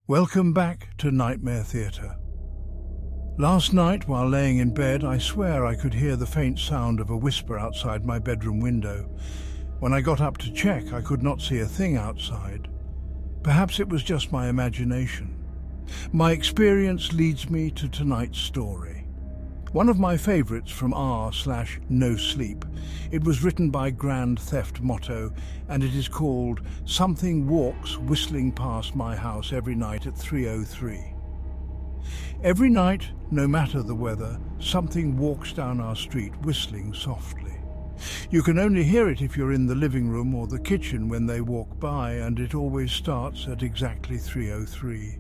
Welcome back to Nightmare Theatre. Last night, while laying in bed, I swear I could hear the faint sound of a whisper outside my bedroom window. When I got up to check, I could not see a thing outside. Perhaps it was just my imagination. My experience leads me to tonight's story. One of my favourites from r/No Sleep. It was written by Grand Theft Motto, and it is called Something Walks Whistling Past My House Every Night at 3:03. Every night, no matter the weather, something walks down our street whistling softly. You can only hear it if you're in the living room or the kitchen when they walk by, and it always starts at exactly 3:03.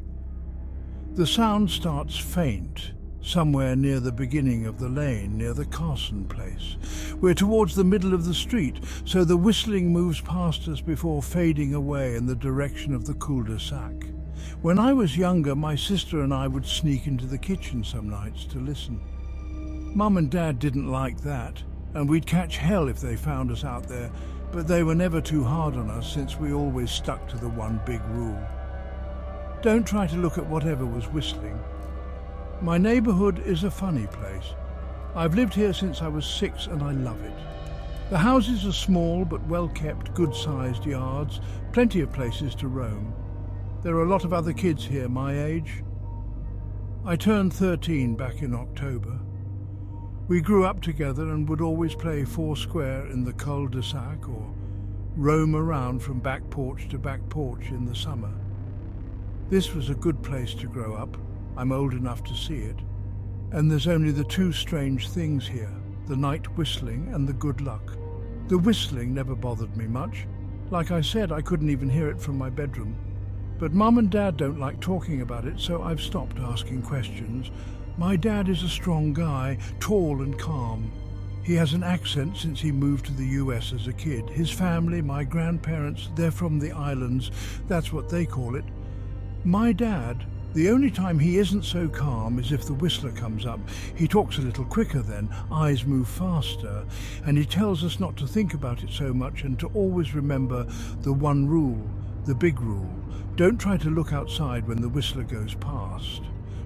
The sound starts faint, somewhere near the beginning of the lane, near the Carson place. We're towards the middle of the street, so the whistling moves past us before fading away in the direction of the cul-de-sac. When I was younger, my sister and I would sneak into the kitchen some nights to listen. Mum and Dad didn't like that, and we'd catch hell if they found us out there, but they were never too hard on us since we always stuck to the one big rule. Don't try to look at whatever was whistling. My neighbourhood is a funny place. I've lived here since I was 6 and I love it. The houses are small but well-kept, good-sized yards, plenty of places to roam. There are a lot of other kids here my age. I turned 13 back in October. We grew up together and would always play foursquare in the cul-de-sac or roam around from back porch to back porch in the summer. This was a good place to grow up. I'm old enough to see it. And there's only the two strange things here, the night whistling and the good luck. The whistling never bothered me much. Like I said, I couldn't even hear it from my bedroom. But Mum and Dad don't like talking about it, so I've stopped asking questions. My dad is a strong guy, tall and calm. He has an accent since he moved to the US as a kid. His family, my grandparents, they're from the islands. That's what they call it. My dad, the only time he isn't so calm is if the whistler comes up. He talks a little quicker then, eyes move faster, and he tells us not to think about it so much and to always remember the one rule, the big rule. Don't try to look outside when the whistler goes past.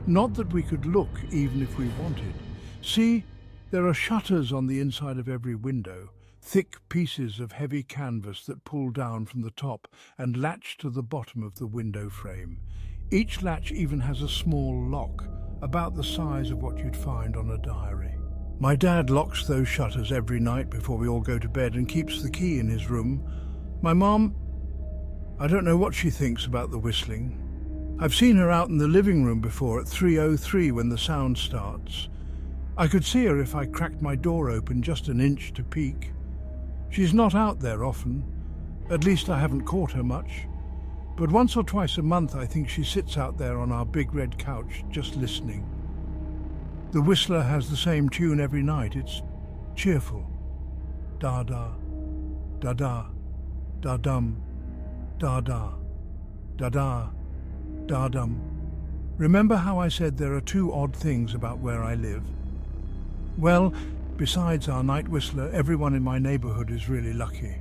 Not that we could look even if we wanted. See, there are shutters on the inside of every window, thick pieces of heavy canvas that pull down from the top and latch to the bottom of the window frame. Each latch even has a small lock, about the size of what you'd find on a diary. My dad locks those shutters every night before we all go to bed and keeps the key in his room. My mom, I don't know what she thinks about the whistling. I've seen her out in the living room before at 3:03 when the sound starts. I could see her if I cracked my door open just an inch to peek. She's not out there often. At least I haven't caught her much. But once or twice a month I think she sits out there on our big red couch just listening. The whistler has the same tune every night. It's cheerful. Da-da, da-da, da-dum, da-da, da-da, da-dum. Remember how I said there are two odd things about where I live? Well, besides our night whistler, everyone in my neighbourhood is really lucky.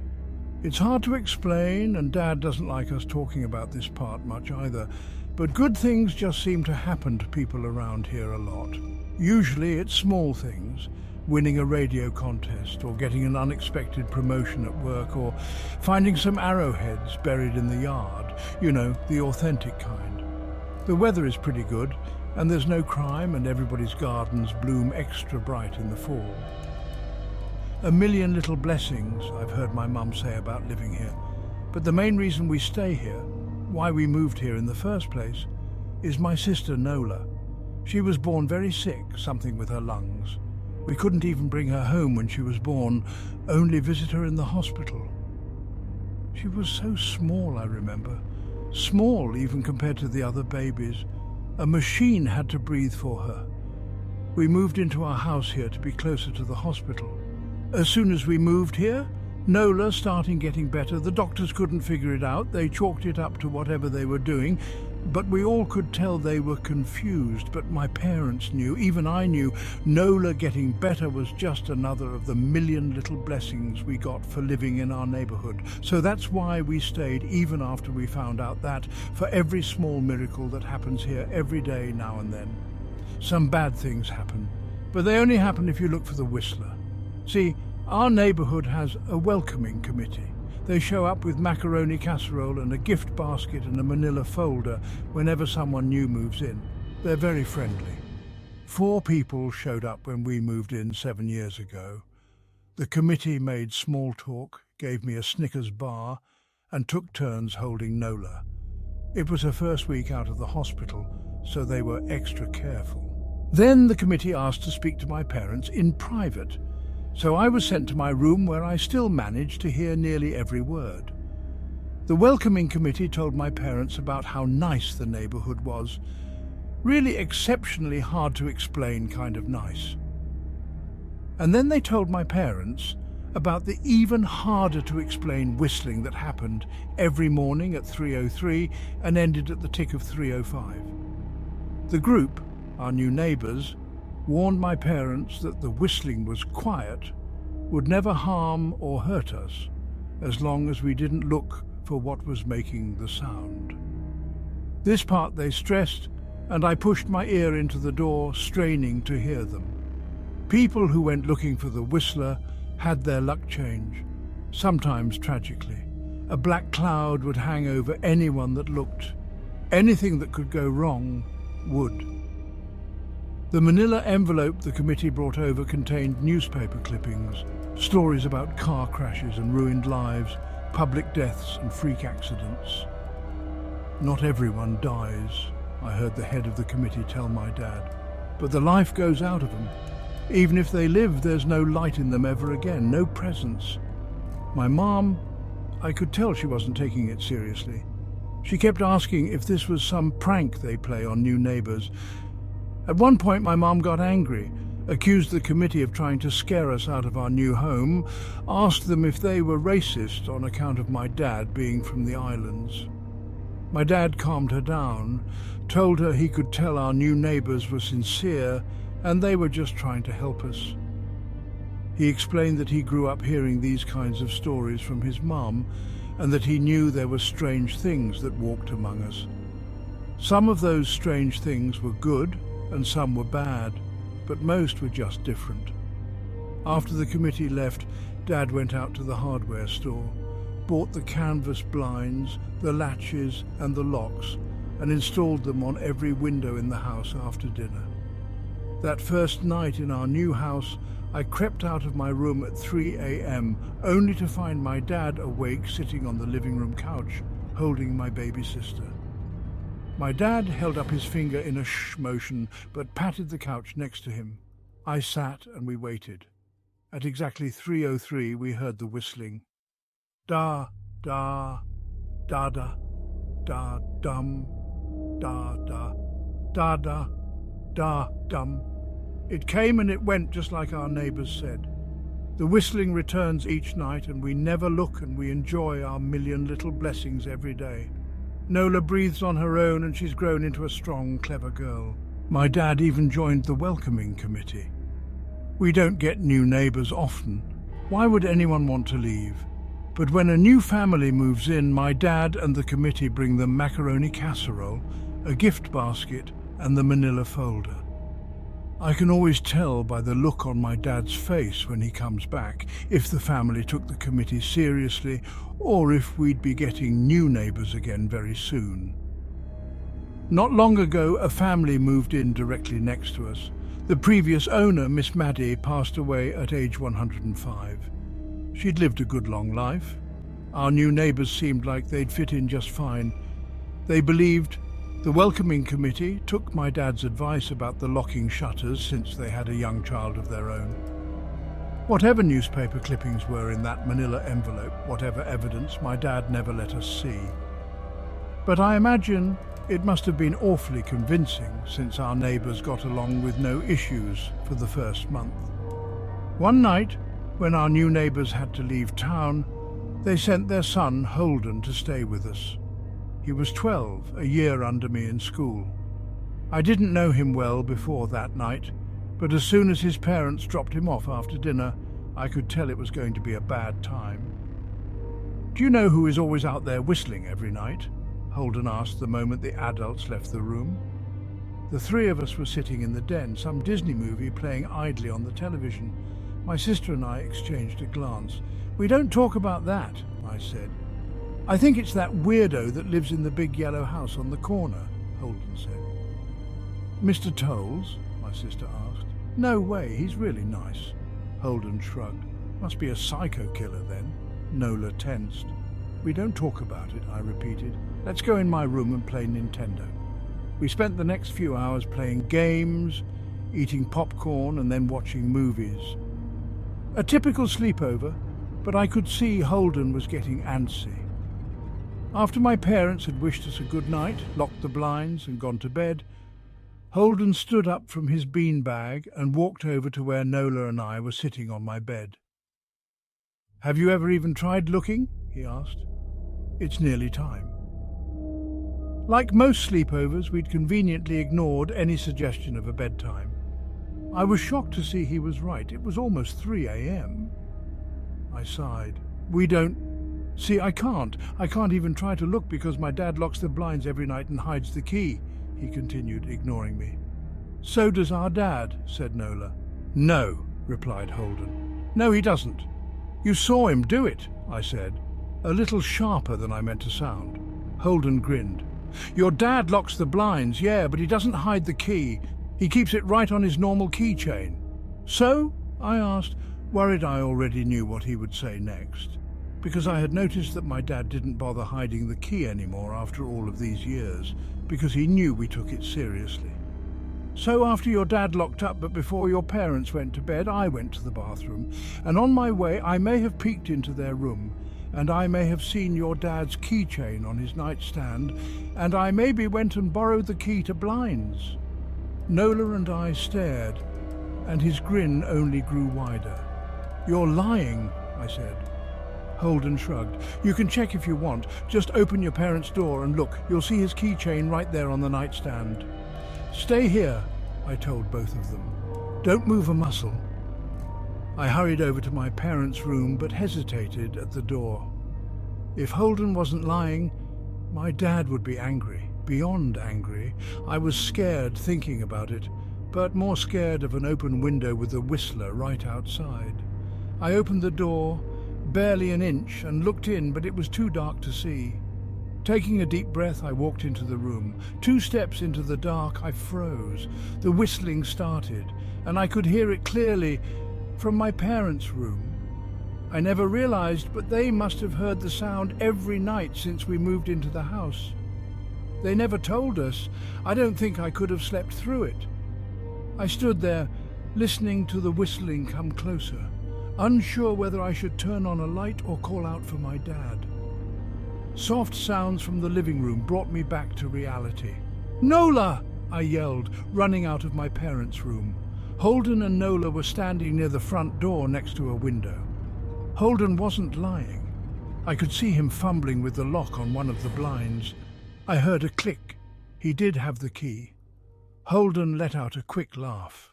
It's hard to explain, and Dad doesn't like us talking about this part much either, but good things just seem to happen to people around here a lot. Usually it's small things, winning a radio contest or getting an unexpected promotion at work or finding some arrowheads buried in the yard, you know, the authentic kind. The weather is pretty good, and there's no crime, and everybody's gardens bloom extra bright in the fall. A million little blessings, I've heard my mum say about living here. But the main reason we stay here, why we moved here in the first place, is my sister Nola. She was born very sick, something with her lungs. We couldn't even bring her home when she was born, only visit her in the hospital. She was so small, I remember. Small even compared to the other babies. A machine had to breathe for her. We moved into our house here to be closer to the hospital. As soon as we moved here, Nola started getting better. The doctors couldn't figure it out. They chalked it up to whatever they were doing. But we all could tell they were confused, but my parents knew, even I knew, Nola getting better was just another of the million little blessings we got for living in our neighborhood. So that's why we stayed even after we found out that, for every small miracle that happens here every day now and then, some bad things happen. But they only happen if you look for the Whistler. See, our neighborhood has a welcoming committee. They show up with macaroni casserole and a gift basket and a manila folder whenever someone new moves in. They're very friendly. 4 people showed up when we moved in 7 years ago. The committee made small talk, gave me a Snickers bar, and took turns holding Nola. It was her first week out of the hospital, so they were extra careful. Then the committee asked to speak to my parents in private. So I was sent to my room where I still managed to hear nearly every word. The welcoming committee told my parents about how nice the neighborhood was. Really exceptionally hard to explain kind of nice. And then they told my parents about the even harder to explain whistling that happened every morning at 3:03 and ended at the tick of 3:05. The group, our new neighbors, warned my parents that the whistling was quiet, would never harm or hurt us, as long as we didn't look for what was making the sound. This part they stressed, and I pushed my ear into the door, straining to hear them. People who went looking for the Whistler had their luck change, sometimes tragically. A black cloud would hang over anyone that looked. Anything that could go wrong would. The manila envelope the committee brought over contained newspaper clippings, stories about car crashes and ruined lives, public deaths and freak accidents. Not everyone dies, I heard the head of the committee tell my dad, but the life goes out of them. Even if they live, there's no light in them ever again, no presence. My mom, I could tell she wasn't taking it seriously. She kept asking if this was some prank they play on new neighbors. At one point, my mom got angry, accused the committee of trying to scare us out of our new home, asked them if they were racist on account of my dad being from the islands. My dad calmed her down, told her he could tell our new neighbors were sincere and they were just trying to help us. He explained that he grew up hearing these kinds of stories from his mom and that he knew there were strange things that walked among us. Some of those strange things were good and some were bad, but most were just different. After the committee left, Dad went out to the hardware store, bought the canvas blinds, the latches and the locks, and installed them on every window in the house after dinner. That first night in our new house, I crept out of my room at 3 a.m., only to find my dad awake sitting on the living room couch, holding my baby sister. My dad held up his finger in a shh motion, but patted the couch next to him. I sat and we waited. At exactly 3:03, we heard the whistling. Da, da, da, da, da, dum, da, da, da, da, da, dum. It came and it went just like our neighbors said. The whistling returns each night and we never look and we enjoy our million little blessings every day. Nola breathes on her own and she's grown into a strong, clever girl. My dad even joined the welcoming committee. We don't get new neighbors often. Why would anyone want to leave? But when a new family moves in, my dad and the committee bring them macaroni casserole, a gift basket, and the manila folder. I can always tell by the look on my dad's face when he comes back if the family took the committee seriously or if we'd be getting new neighbors again very soon. Not long ago, a family moved in directly next to us. The previous owner, Miss Maddie, passed away at age 105. She'd lived a good long life. Our new neighbors seemed like they'd fit in just fine. They believed. The welcoming committee took my dad's advice about the locking shutters since they had a young child of their own. Whatever newspaper clippings were in that manila envelope, whatever evidence, my dad never let us see. But I imagine it must have been awfully convincing since our neighbors got along with no issues for the first month. One night, when our new neighbors had to leave town, they sent their son, Holden, to stay with us. He was 12, a year under me in school. I didn't know him well before that night, but as soon as his parents dropped him off after dinner, I could tell it was going to be a bad time. "Do you know who is always out there whistling every night?" Holden asked the moment the adults left the room. The three of us were sitting in the den, some Disney movie playing idly on the television. My sister and I exchanged a glance. "We don't talk about that," I said. "I think it's that weirdo that lives in the big yellow house on the corner," Holden said. "Mr. Tolles?" my sister asked. "No way, he's really nice." Holden shrugged. "Must be a psycho killer then." Nola tensed. "We don't talk about it," I repeated. "Let's go in my room and play Nintendo." We spent the next few hours playing games, eating popcorn and then watching movies. A typical sleepover, but I could see Holden was getting antsy. After my parents had wished us a good night, locked the blinds and gone to bed, Holden stood up from his beanbag and walked over to where Nola and I were sitting on my bed. "Have you ever even tried looking?" he asked. "It's nearly time." Like most sleepovers, we'd conveniently ignored any suggestion of a bedtime. I was shocked to see he was right. It was almost 3 a.m. I sighed. "We don't... See, I can't even try to look because my dad locks the blinds every night and hides the key," he continued, ignoring me. "So does our dad," said Nola. "No," replied Holden. "No, he doesn't." "You saw him do it," I said, a little sharper than I meant to sound. Holden grinned. "Your dad locks the blinds, yeah, but he doesn't hide the key. He keeps it right on his normal keychain." "So?" I asked, worried I already knew what he would say next, because I had noticed that my dad didn't bother hiding the key anymore after all of these years, because he knew we took it seriously. "So after your dad locked up, but before your parents went to bed, I went to the bathroom, and on my way I may have peeked into their room, and I may have seen your dad's keychain on his nightstand, and I maybe went and borrowed the key to blinds." Nola and I stared, and his grin only grew wider. "You're lying," I said. Holden shrugged. "You can check if you want. Just open your parents' door and look. You'll see his keychain right there on the nightstand." "Stay here," I told both of them. "Don't move a muscle." I hurried over to my parents' room but hesitated at the door. If Holden wasn't lying, my dad would be angry, beyond angry. I was scared thinking about it, but more scared of an open window with a whistler right outside. I opened the door, barely an inch, and looked in, but it was too dark to see. Taking a deep breath, I walked into the room. 2 steps into the dark, I froze. The whistling started, and I could hear it clearly from my parents' room. I never realized, but they must have heard the sound every night since we moved into the house. They never told us. I don't think I could have slept through it. I stood there, listening to the whistling come closer, unsure whether I should turn on a light or call out for my dad. Soft sounds from the living room brought me back to reality. "Nola!" I yelled, running out of my parents' room. Holden and Nola were standing near the front door next to a window. Holden wasn't lying. I could see him fumbling with the lock on one of the blinds. I heard a click. He did have the key. Holden let out a quick laugh.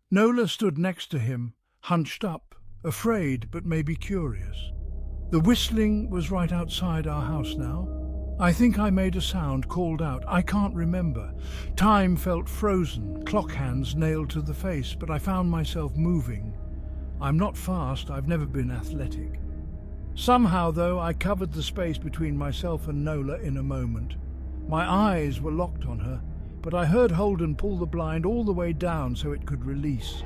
Nola stood next to him, hunched up, afraid but maybe curious. The whistling was right outside our house now. I think I made a sound, called out. I can't remember. Time felt frozen, clock hands nailed to the face, but I found myself moving. I'm not fast, I've never been athletic. Somehow, though, I covered the space between myself and Nola in a moment. My eyes were locked on her, but I heard Holden pull the blind all the way down so it could release.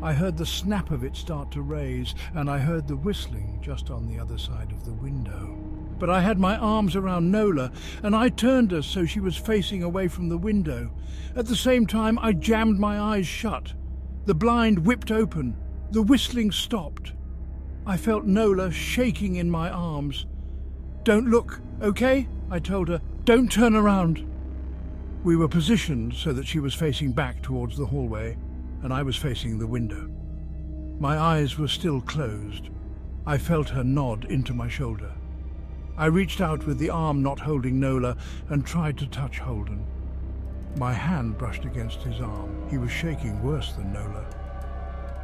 I heard the snap of it start to raise, and I heard the whistling just on the other side of the window. But I had my arms around Nola, and I turned her so she was facing away from the window. At the same time, I jammed my eyes shut. The blind whipped open. The whistling stopped. I felt Nola shaking in my arms. "Don't look, okay?" I told her. "Don't turn around." We were positioned so that she was facing back towards the hallway, and I was facing the window. My eyes were still closed. I felt her nod into my shoulder. I reached out with the arm not holding Nola and tried to touch Holden. My hand brushed against his arm. He was shaking worse than Nola.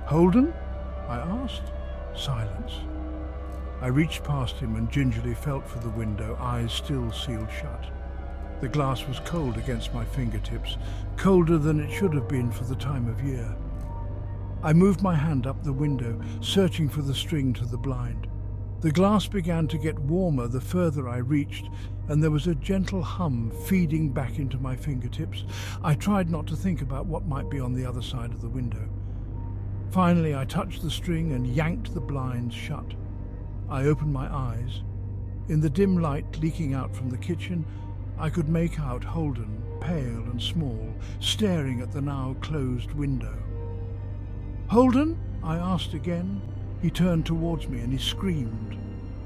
"Holden?" I asked. Silence. I reached past him and gingerly felt for the window, eyes still sealed shut. The glass was cold against my fingertips, colder than it should have been for the time of year. I moved my hand up the window, searching for the string to the blind. The glass began to get warmer the further I reached, and there was a gentle hum feeding back into my fingertips. I tried not to think about what might be on the other side of the window. Finally, I touched the string and yanked the blinds shut. I opened my eyes. In the dim light leaking out from the kitchen, I could make out Holden, pale and small, staring at the now closed window. "Holden?" I asked again. He turned towards me and he screamed.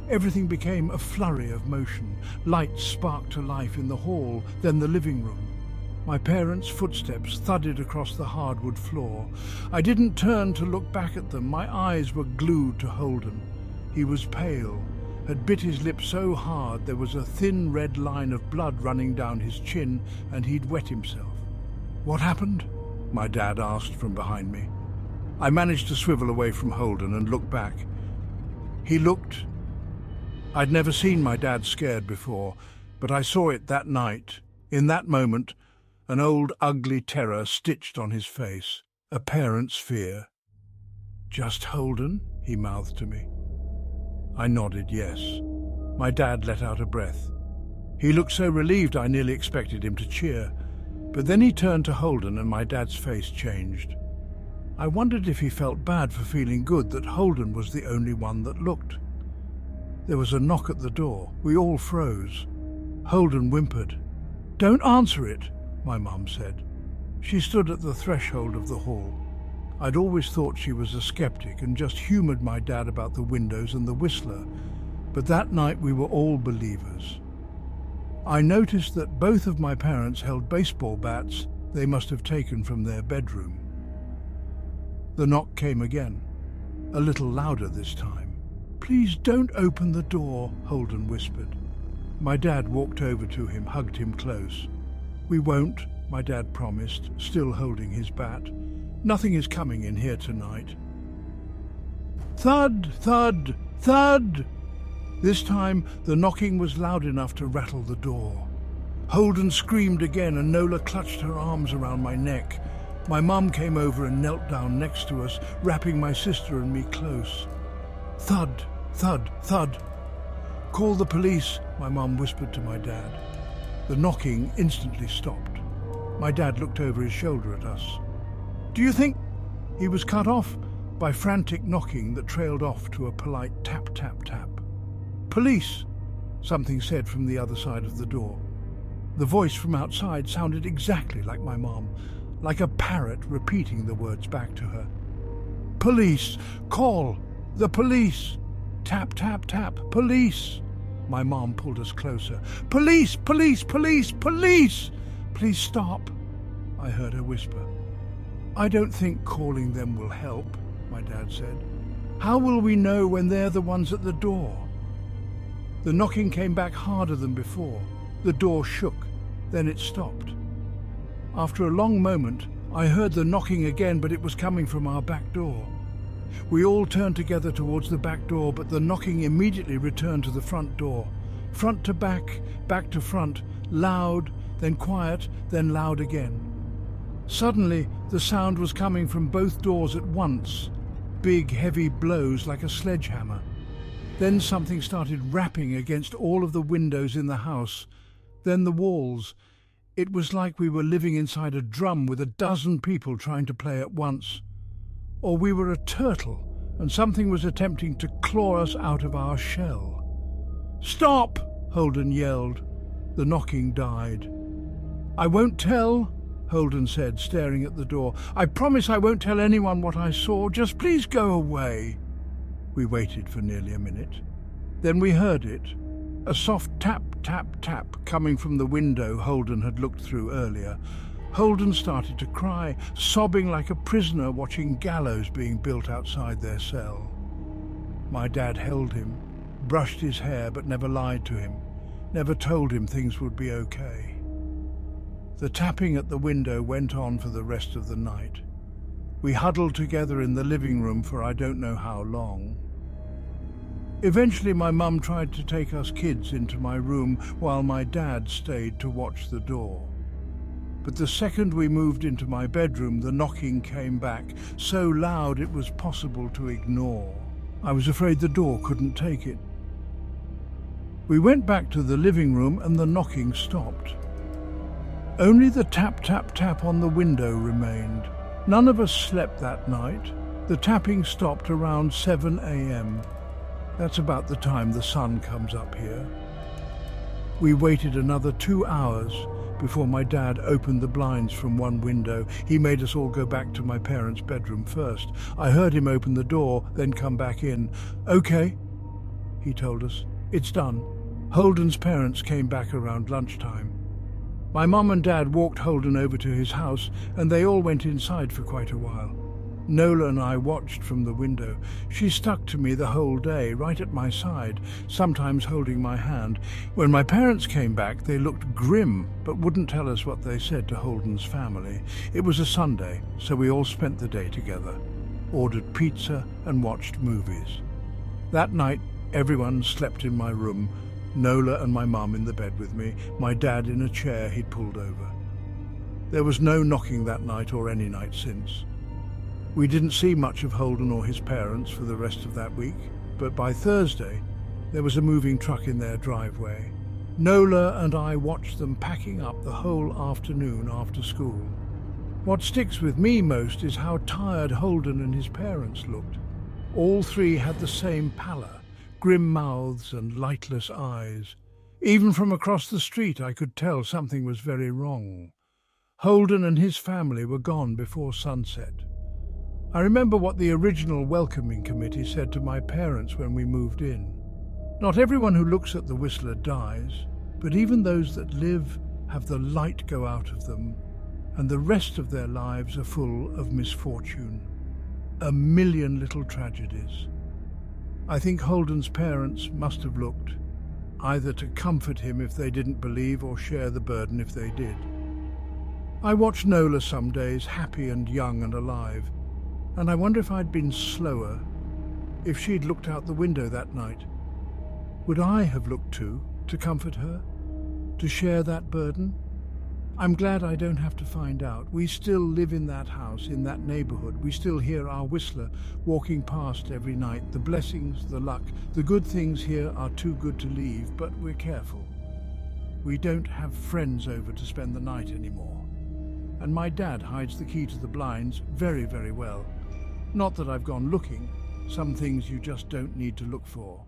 Everything became a flurry of motion. Lights sparked to life in the hall, then the living room. My parents' footsteps thudded across the hardwood floor. I didn't turn to look back at them. My eyes were glued to Holden. He was pale, had bit his lip so hard there was a thin red line of blood running down his chin, and he'd wet himself. "What happened?" my dad asked from behind me. I managed to swivel away from Holden and look back. I'd never seen my dad scared before, but I saw it that night. In that moment, an old ugly terror stitched on his face, a parent's fear. "Just Holden?" he mouthed to me. I nodded yes. My dad let out a breath. He looked so relieved I nearly expected him to cheer. But then he turned to Holden and my dad's face changed. I wondered if he felt bad for feeling good that Holden was the only one that looked. There was a knock at the door. We all froze. Holden whimpered. "Don't answer it," my mum said. She stood at the threshold of the hall. I'd always thought she was a skeptic and just humoured my dad about the windows and the whistler, but that night we were all believers. I noticed that both of my parents held baseball bats they must have taken from their bedroom. The knock came again, a little louder this time. "Please don't open the door," Holden whispered. My dad walked over to him, hugged him close. "We won't," my dad promised, still holding his bat. "Nothing is coming in here tonight." Thud, thud, thud! This time the knocking was loud enough to rattle the door. Holden screamed again and Nola clutched her arms around my neck. My mum came over and knelt down next to us, wrapping my sister and me close. Thud, thud, thud. "Call the police," my mum whispered to my dad. The knocking instantly stopped. My dad looked over his shoulder at us. "Do you think—" He was cut off by frantic knocking that trailed off to a polite tap, tap, tap. "Police," something said from the other side of the door. The voice from outside sounded exactly like my mom, like a parrot repeating the words back to her. "Police! Call! The police! Tap, tap, tap! Police!" My mom pulled us closer. "Police! Police! Police! Police! Please stop!" I heard her whisper. "I don't think calling them will help," my dad said. "How will we know when they're the ones at the door?" The knocking came back harder than before. The door shook, then it stopped. After a long moment, I heard the knocking again, but it was coming from our back door. We all turned together towards the back door, but the knocking immediately returned to the front door. Front to back to front, loud, then quiet, then loud again. Suddenly, the sound was coming from both doors at once, big, heavy blows like a sledgehammer. Then something started rapping against all of the windows in the house, then the walls. It was like we were living inside a drum with a dozen people trying to play at once. Or we were a turtle, and something was attempting to claw us out of our shell. "Stop!" Holden yelled. The knocking died. "I won't tell," Holden said, staring at the door. "I promise I won't tell anyone what I saw. Just please go away." We waited for nearly a minute. Then we heard it, a soft tap, tap, tap coming from the window Holden had looked through earlier. Holden started to cry, sobbing like a prisoner watching gallows being built outside their cell. My dad held him, brushed his hair but never lied to him, never told him things would be okay. The tapping at the window went on for the rest of the night. We huddled together in the living room for I don't know how long. Eventually my mum tried to take us kids into my room while my dad stayed to watch the door. But the second we moved into my bedroom, the knocking came back, so loud it was possible to ignore. I was afraid the door couldn't take it. We went back to the living room and the knocking stopped. Only the tap, tap, tap on the window remained. None of us slept that night. The tapping stopped around 7 a.m. That's about the time the sun comes up here. We waited another 2 hours before my dad opened the blinds from one window. He made us all go back to my parents' bedroom first. I heard him open the door, then come back in. "Okay," he told us, "it's done." Holden's parents came back around lunchtime. My mum and dad walked Holden over to his house and they all went inside for quite a while. Nola and I watched from the window. She stuck to me the whole day, right at my side, sometimes holding my hand. When my parents came back, they looked grim, but wouldn't tell us what they said to Holden's family. It was a Sunday, so we all spent the day together, ordered pizza and watched movies. That night, everyone slept in my room, Nola and my mum in the bed with me, my dad in a chair he'd pulled over. There was no knocking that night or any night since. We didn't see much of Holden or his parents for the rest of that week, but by Thursday, there was a moving truck in their driveway. Nola and I watched them packing up the whole afternoon after school. What sticks with me most is how tired Holden and his parents looked. All three had the same pallor, grim mouths and lightless eyes. Even from across the street I could tell something was very wrong. Holden and his family were gone before sunset. I remember what the original welcoming committee said to my parents when we moved in. Not everyone who looks at the Whistler dies, but even those that live have the light go out of them, and the rest of their lives are full of misfortune. 1,000,000 little tragedies. I think Holden's parents must have looked, either to comfort him if they didn't believe or share the burden if they did. I watch Nola some days, happy and young and alive, and I wonder if I'd been slower, if she'd looked out the window that night. Would I have looked too, to comfort her, to share that burden? I'm glad I don't have to find out. We still live in that house, in that neighborhood. We still hear our Whistler walking past every night. The blessings, the luck, the good things here are too good to leave, but we're careful. We don't have friends over to spend the night anymore. And my dad hides the key to the blinds very, very well. Not that I've gone looking. Some things you just don't need to look for.